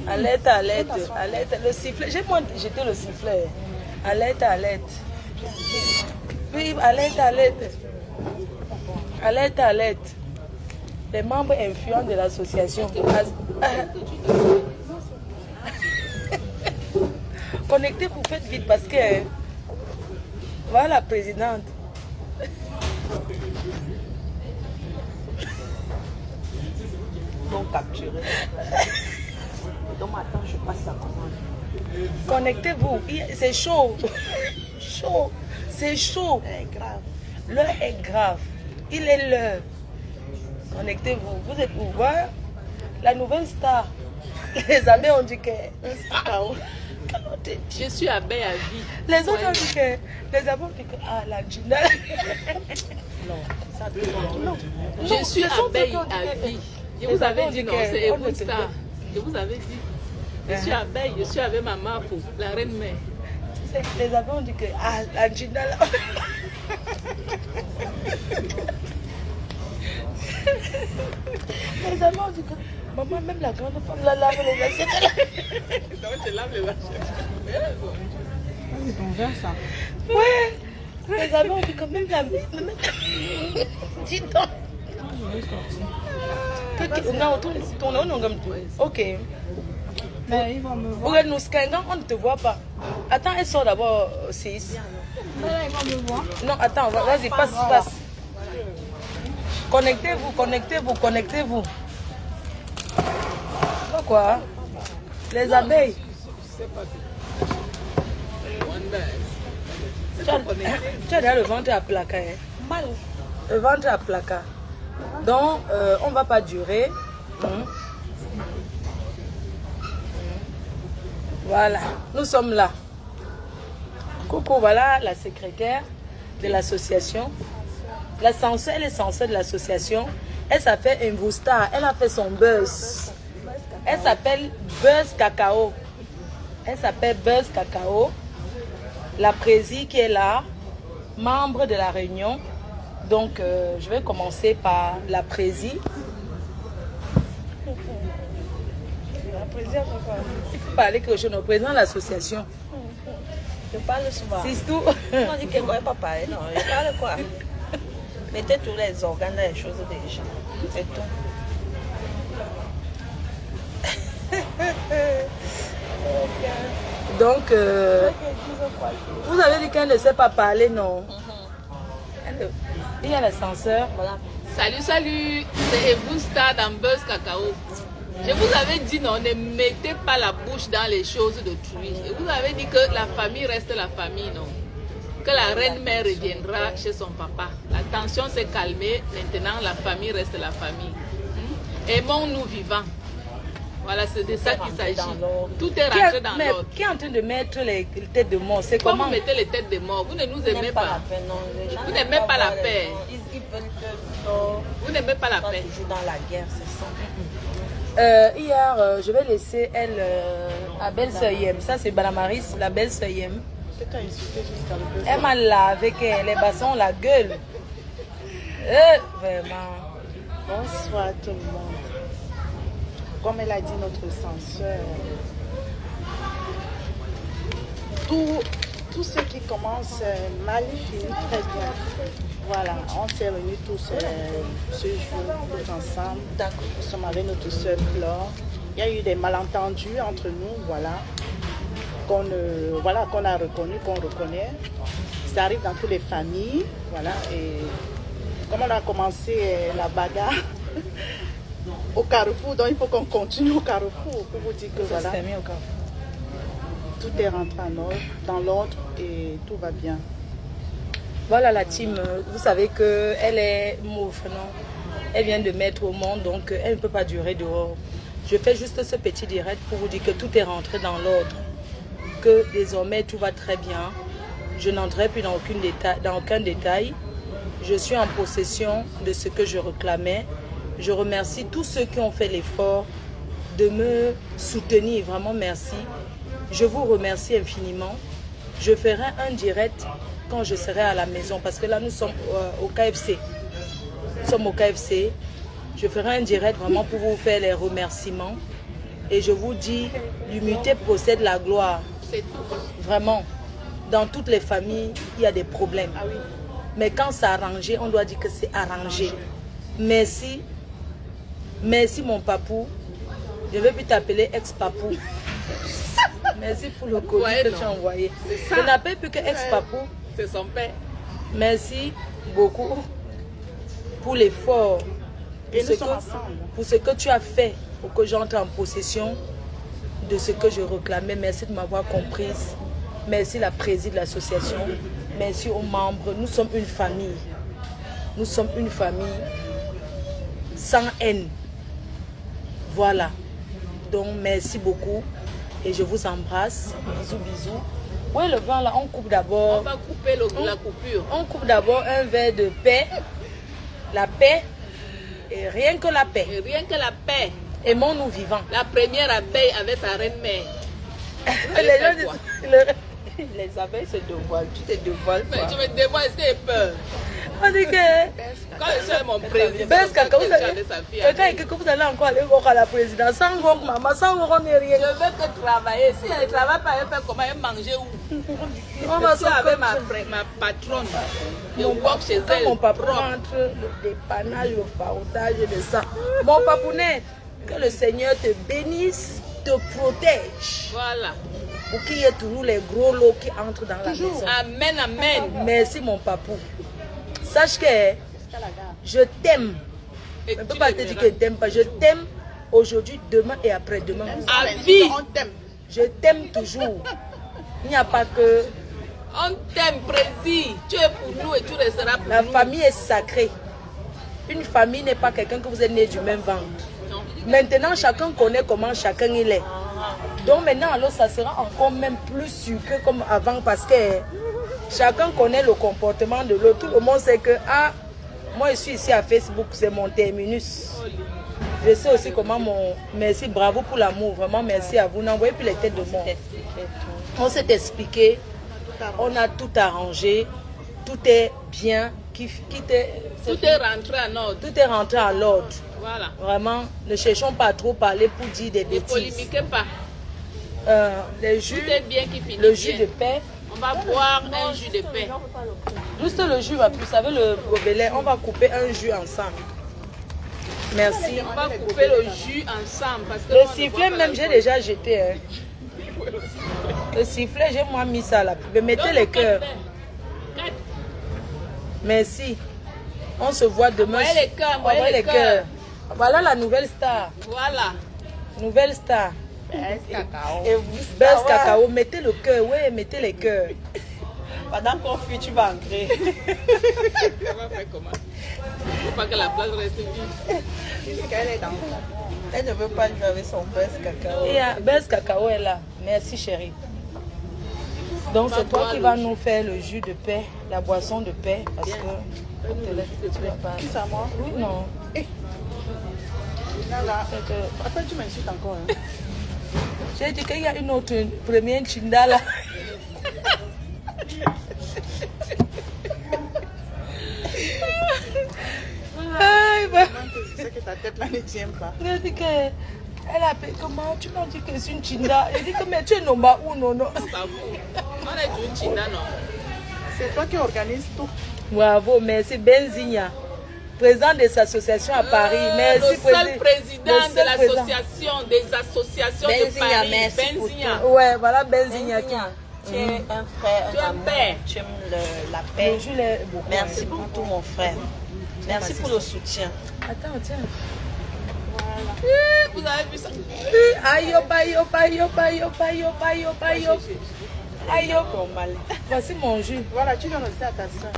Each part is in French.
Alerte, alerte, alerte. Le sifflet, j'ai moi jeté le sifflet. Alerte, alerte. Oui, alerte, alerte. Alerte, alerte. Les membres influents de l'association. Connectez-vous, faites vite parce que voilà la présidente. Donc capturé. Donc attends, je passe la commande. Connectez-vous, c'est chaud. Chaud, c'est chaud. Grave. L'heure est grave. Il est l'heure. Connectez-vous. Vous êtes où? Voilà. La nouvelle star. Les amis ont dit que... Je suis abeille à vie. Les autres ont dit que... Les amis ont dit que... Ah, la Gina. Non, ça non. Je suis abeille à vie. Je vous avais dit non, c'est Ebon Star. Je vous avais dit. Je suis abeille, je suis avec ma Mafo, la reine mère. Les amis ont dit que... Ah, la Gina là. Les amis ont dit que... Maman, même la grande femme la lave les assiettes. Non, je lave les assiettes. C'est ton verre, ça. Ouais. Les amis ont dit que même la... Dis donc. Non, tourne, non, comme tout. Ok. Mais il va me voir. Regarde, nous, on ne te voit pas. Attends, elle sort d'abord 6. Là, il va me voir. Non, attends, vas-y, passe. Connectez-vous, connectez-vous, connectez-vous. Pourquoi? Les abeilles. Tu as déjà le ventre à placard. Mal. Le ventre à placard. Donc, on ne va pas durer. Voilà, nous sommes là. Coucou, voilà la secrétaire de l'association. La censeur, elle est censeur de l'association. Elle s'appelle Invustar. Elle a fait son buzz. Elle s'appelle Buzz Cacao. Elle s'appelle Buzz Cacao. La présidente qui est là, membre de la réunion. Donc, je vais commencer par la présidente. La présidente, il faut parler que je suis le président de l'association. Je parle souvent. C'est tout. On dit que je ne pas parler. Non, je parle quoi? Mettez tous les organes dans les choses des gens. C'est tout. Donc, vous avez dit qu'elle ne sait pas parler, non? Il y a l'ascenseur. Voilà. Salut, salut, c'est Ebon Star dans Buzz Cacao. Je vous avais dit non, ne mettez pas la bouche dans les choses d'autrui. Je vous avais dit que la famille reste la famille, non? Que la reine-mère reviendra chez son papa. La tension s'est calmée, maintenant la famille reste la famille. Aimons-nous vivants. Voilà, c'est de ça qu'il s'agit. Tout est rentré dans l'ordre. Qui est en train de mettre les têtes de mort? C'est Pourquoi comment? vous mettez les têtes de mort? Vous ne nous aimez pas. Vous n'aimez n'aimez pas la paix. Ils veulent que Vous n'aimez pas la paix. toujours dans la guerre, c'est ça. Hier, je vais laisser elle à belle-sœur Yem. Ça, c'est Balamaris, la belle-sœur Yem. Elle m'a lavé les bassons, la gueule. Vraiment. Bonsoir tout le monde. Comme elle a dit notre censeur, tout ce qui commence mal finit très bien. Voilà, on s'est réunis tous ce jour, tous ensemble. Nous sommes avec notre soeur Flore. Il y a eu des malentendus entre nous, voilà, qu'on a reconnu, qu'on reconnaît. Ça arrive dans toutes les familles, voilà. Et comme on a commencé la bagarre au Carrefour, donc il faut qu'on continue au Carrefour pour vous dire que voilà, tout est rentré dans l'ordre et tout va bien. Voilà la team, vous savez qu'elle est mauve, non? Elle vient de mettre au monde, donc elle ne peut pas durer dehors. Je fais juste ce petit direct pour vous dire que tout est rentré dans l'ordre, que désormais tout va très bien. Je n'entrerai plus dans aucun détail. Je suis en possession de ce que je réclamais. Je remercie tous ceux qui ont fait l'effort de me soutenir. Vraiment, merci. Je vous remercie infiniment. Je ferai un direct quand je serai à la maison parce que là, nous sommes au KFC. Nous sommes au KFC. Je ferai un direct vraiment pour vous faire les remerciements. Et je vous dis, l'humilité possède la gloire. Vraiment. Dans toutes les familles, il y a des problèmes. Ah oui. Mais quand c'est arrangé, on doit dire que c'est arrangé. Merci. Merci mon papou. Je ne vais plus t'appeler ex-papou. Merci pour le colis que tu as envoyé. Je n'appelle plus que ex-papou. C'est son père. Merci beaucoup pour l'effort. Pour ce que tu as fait pour que j'entre en possession de ce que je réclamais. Merci de m'avoir comprise. Merci la présidente de l'association. Merci aux membres. Nous sommes une famille. Nous sommes une famille sans haine. Voilà. Donc, merci beaucoup. Et je vous embrasse. Bisous, bisous. Oui, le vin là, on coupe d'abord. On va couper la coupure. On coupe d'abord un verre de paix. La paix. Et rien que la paix. Et rien que la paix. Aimons-nous vivants. La première abeille avec sa reine-mère. Les gens les abeilles se dévoilent. Tu te dévoiles. Mais je me dévoile, c'est peur. On dit que... Quand je suis mon président, quelqu'un que vous allez encore aller voir à la présidence. Sans voir maman, sans voir on n'est rien. Je veux que travailler. Si elle ne travaille pas, elle fait comment elle manger où? On va se avec ma patronne. Je vois chez elle. Quand mon papa rentre, le dépannage, le faroutage de ça. Mon papounet, que le Seigneur te bénisse, te protège. Voilà. Pour qu'il y ait toujours les gros lots qui entrent dans la maison. Amen, amen. Merci mon papou. Sache que je t'aime. Je ne peux pas te dire que je ne t'aime pas. Je t'aime aujourd'hui, demain et après-demain. À vie. Je t'aime toujours. Il n'y a pas que... On t'aime, Président. Tu es pour nous et tu resteras pour nous. La famille est sacrée. Une famille n'est pas quelqu'un que vous êtes né du même ventre. Non. Maintenant, chacun connaît comment chacun il est. Donc maintenant, alors, ça sera encore même plus sucré comme avant parce que chacun connaît le comportement de l'autre. Tout le monde sait que, ah, moi je suis ici à Facebook, c'est mon terminus. Je sais aussi comment mon... Merci, bravo pour l'amour, vraiment merci à vous. N'envoyez plus les têtes de mort. On s'est expliqué, on a tout arrangé, tout est bien. Tout est rentré en ordre. Tout est rentré en ordre. Voilà. Vraiment, ne cherchons pas à trop parler pour dire des bêtises. Ne polémiquez pas. Les jus, tout est bien qui finit le jus bien. de paix. On va boire un jus de paix. Juste le jus, vous savez, le gobelet, on va couper un jus ensemble. Merci. On va couper le jus ensemble. Parce que le sifflet, même, j'ai déjà jeté. Hein. Le sifflet, j'ai moi mis ça là. Mettez les cœurs. Merci. On se voit demain. Voyez les cœurs, voyez les cœurs. Voilà la nouvelle star. Voilà. Nouvelle star. Best cacao. Et Best cacao, mettez le cœur, oui, mettez les cœurs. Pendant qu'on fuit, tu vas entrer. On va faire comment? Il ne faut pas que la place reste vide. Puisqu'elle est dans... Elle ne veut pas jouer avec son Best cacao. Et Best cacao est là. Merci chérie. Donc c'est toi qui vas nous faire le jus de paix, la boisson de paix. Parce que... Qui ça, moi? Oui, non. Là. Après, tu m'insultes encore. Hein? J'ai dit qu'il y a une autre première chinda là. Tu sais que ta tête là ne tient pas. Elle dit que... Elle a appelé comment? Tu m'as dit que c'est une chinda. Elle dit que mais tu es nomba ou non, non. On est une chinda, non? C'est toi qui organise tout. Bravo, merci Benzinia. Président de cette association à Paris. Merci, le seul président de l'association des associations de Paris. Benzinia. Ouais, voilà Benzinia. Tu es un frère, tu es un père. Tu aimes la paix. Merci pour tout, mon frère. Merci pour le soutien. Attends, tiens. Voilà. Vous avez vu ça? Aïe, aïe, aïe, aïe, aïe, aïe, aïe, aïe. Voici mon jus. Voilà, tu donnes aussi à ta soeur.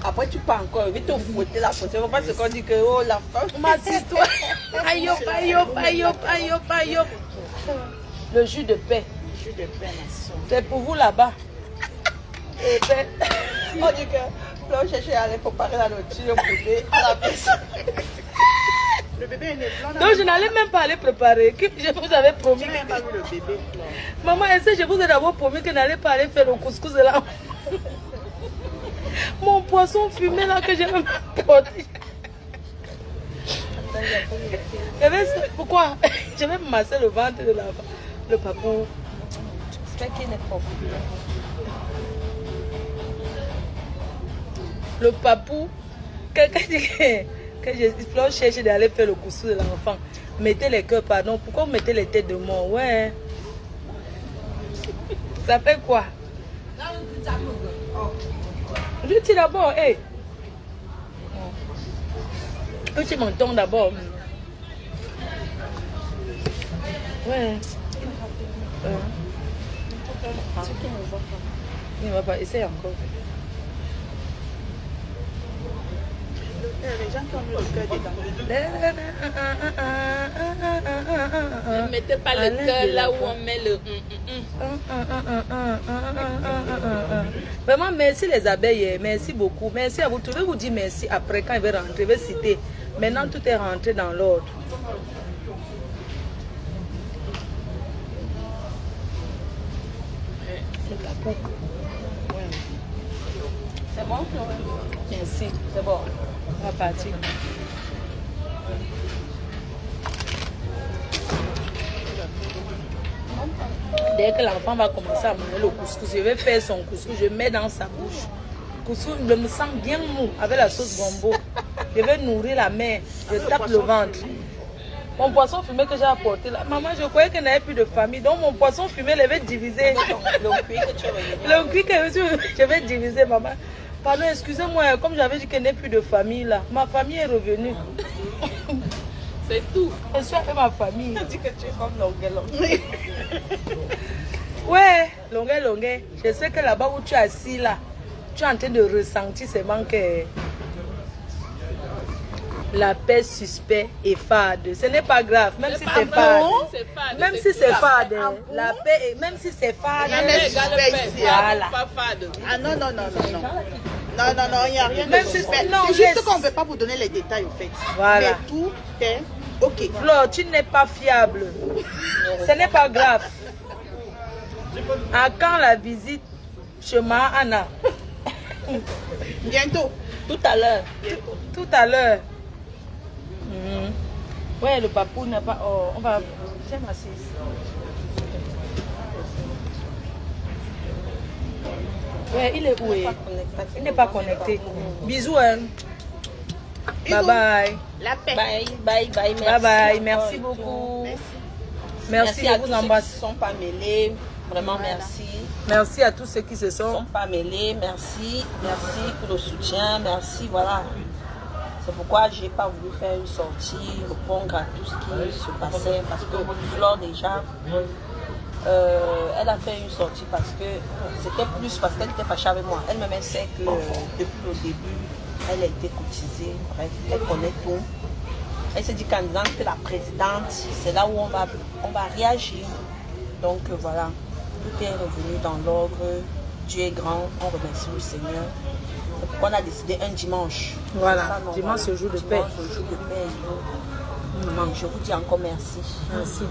Après, tu peux encore vite te fouetter la faute. C'est pas ce qu'on dit que oh, la femme. M'assiste-toi. Aïe, aïe, aïe, aïe, aïe. Le jus de paix. Jus de paix, c'est pour vous là-bas. Et ben, on dit que là, on cherchait à aller préparer la nourriture au bébé à la maison. Le bébé est né blanc. Donc, je n'allais même pas aller préparer. Je vous avais promis. Je n'ai même pas vu le bébé. Maman, est-ce que je vous ai d'abord promis que je n'allais pas aller faire le couscous là? Mon poisson fumé là que j'ai porté. Pourquoi? Je vais me masser le ventre de le papou. J'espère qu'il n'est pas. Le papou, quelqu'un dit que je cherche d'aller faire le coussou de l'enfant. Mettez les cœurs, pardon. Pourquoi vous mettez les têtes de mort? Ouais. Ça fait quoi? Je dis d'abord, hé. Tu m'entends d'abord. Ouais. Il ne va pas. Essaye encore. Les gens qui ont mis le cœur dedans. Ne mettez pas le cœur là où on met le... Vraiment, merci les abeilles. Merci beaucoup. Merci à vous. Je vais vous dire merci après quand il va rentrer. Je vais citer. Maintenant, tout est rentré dans l'ordre. C'est bon? Merci. C'est bon. On va partir. Dès que l'enfant va commencer à manger le couscous, je vais faire son couscous, je mets dans sa bouche. Couscous, je me sens bien mou avec la sauce gombo. Je vais nourrir la mère, je tape le ventre. Mon poisson fumé que j'ai apporté là, maman, je croyais qu'il n'y avait plus de famille, donc mon poisson fumé, je vais diviser. Le cuit que tu as remis. Le cuit que je vais diviser, maman. Pardon, excusez-moi, comme j'avais dit qu'il n'y a plus de famille là, ma famille est revenue. C'est tout. Je suis avec ma famille. Tu dis que tu es comme longuet. Ouais, longuet. Je sais que là-bas où tu es assis là, tu es en train de ressentir seulement que la paix suspect et fade. Ce n'est pas grave, même si c'est fade. Même si c'est fade. La paix, même si c'est fade. Voilà. Pas fade. Ah non, il n'y a rien de suspect. Non, c'est juste qu'on ne veut pas vous donner les détails au fait. Voilà. Mais tout est ok. Flore, tu n'es pas fiable. Ce n'est pas grave. À quand la visite chez ma Anna? Bientôt. Tout à l'heure. Tout à l'heure. Ouais, le papou n'a pas... Oh, on va... J'aime assis. Ouais, il est où? Il n'est pas connecté. Bisous, hein. Bye bye. La paix. Bye. Merci. Bye bye. Merci beaucoup. Merci, à je vous tous embrasse. ceux qui ne sont pas mêlés. Vraiment, merci. Merci à tous ceux qui se Ils ne sont... sont pas mêlés. Merci pour le soutien. Merci, voilà. C'est pourquoi je n'ai pas voulu faire une sortie, répondre à tout ce qui se passait. Parce que Flore, déjà, elle a fait une sortie parce que c'était plus parce qu'elle était fâchée avec moi. Elle-même sait que depuis le début, elle a été courtisée. Bref, elle connaît tout. Elle s'est dit qu'en disant que la présidente, c'est là où on va réagir. Donc voilà, tout est revenu dans l'ordre. Dieu est grand, on remercie le Seigneur. C'est pourquoi on a décidé un dimanche. Voilà, dimanche c'est le jour de paix. Le jour de paix. Donc, je vous dis encore merci. Merci.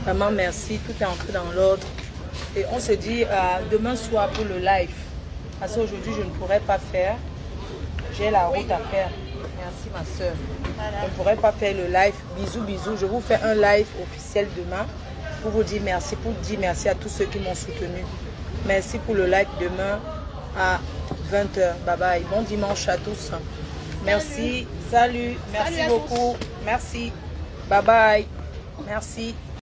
Vraiment merci, tout est entré dans l'ordre. Et on se dit demain soir pour le live. Parce qu'aujourd'hui je ne pourrais pas faire. J'ai la route à faire. Merci ma soeur. Je ne pourrais pas faire le live. Bisous. Je vous fais un live officiel demain pour vous dire merci, pour dire merci à tous ceux qui m'ont soutenu. Merci pour le live demain à 20 h. Bye bye. Bon dimanche à tous. Merci. Salut. Merci beaucoup. Merci. Bye bye. Merci.